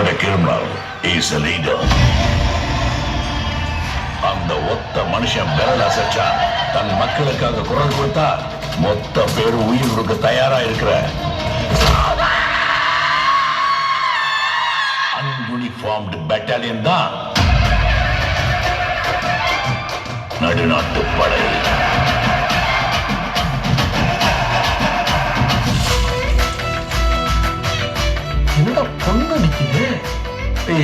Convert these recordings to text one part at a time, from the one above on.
not a criminal. He's a leader. அந்த ஒத்த மனுஷன் விரல் அசைச்சா தன் மக்களுக்காக குரல் கொடுத்தா மொத்த பேர் உயிர் கொடுக்க தயாரா இருக்கிற அன்யூனிஃபார்ம்டு பெட்டாலியன் தான் நடுநாட்டு படை. என்னடா பொண்ணு நிக்குது?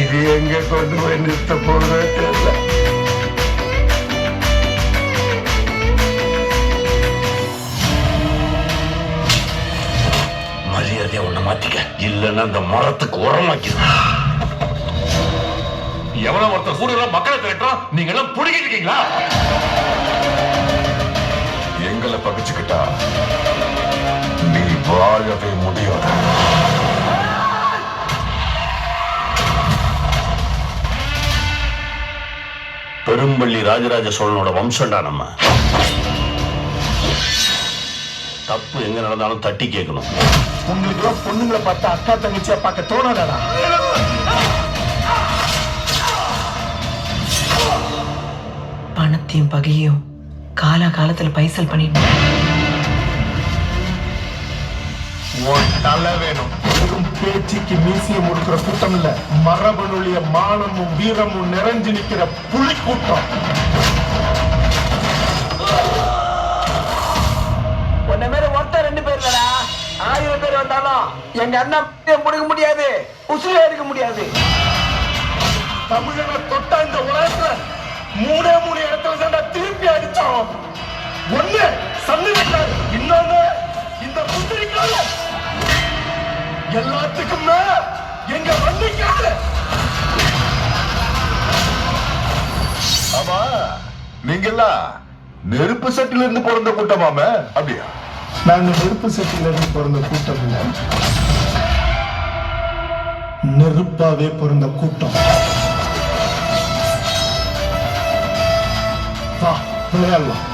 இது எங்க கொண்டு போய் நிறுத்த போறதோ தெரியல. மரியாதையா உன்னை மாத்திக்க, இல்லைன்னா அந்த மரத்துக்கு உரமாக்கிது. எவ்வளவு ஒருத்தர் கூட மக்களை திரட்டுறோம், நீங்க எல்லாம் புடிக்கிட்டு இருக்கீங்களா? எங்களை பகிச்சுக்கிட்டா நீ வாழவே முடியாது. பெரும்பள்ளி ராஜராஜ சோழனோட வம்சம்டா நம்ம. தப்பு எங்க நடந்தாலும் தட்டி கேட்கணும். உங்களுக்கு எல்லாம் பொண்ணுங்களை பார்த்தா அக்கா தங்கச்சியா பார்க்க தோணாதாடா? பணத்தையும் பகையும் காலகாலத்துல பைசல் பண்ணிட்டு தலை வேணும். வெறும் பேச்சுக்கு மீசிய முடுக்கிற கூட்டம் இல்ல, மரபணுடைய மானமும் வீரமும் நிறைஞ்சு நிக்கிற புலி கூட்டம். உன்ன மேல ஒருத்தர் ரெண்டு பேர் இல்லடா, 1000 பேர் வந்தாலும் எங்க அண்ணன் முடிக்க முடியாது, உசுரே எடுக்க முடியாது. தமிழனை தொட்டா இந்த உலகத்துல 3 இடத்துல தாண்டா திருப்பி அடிச்சோம். ஒண்ணு சந்து வெட்டாரு, இன்னொன்னு இந்த முந்திரிக்கால. எல்லாத்துக்கும் மேல எங்க வண்டிக்கால. ஆமா, நீங்கெல்லாம் நெருப்பு சட்டில இருந்து பிறந்த கூட்டமாம? அப்படியா? நாங்க நெருப்பு சட்டில இருந்து பிறந்த கூட்டம் இல்ல, நெருப்பாவே பிறந்த கூட்டம். வா விளையாடலாம்.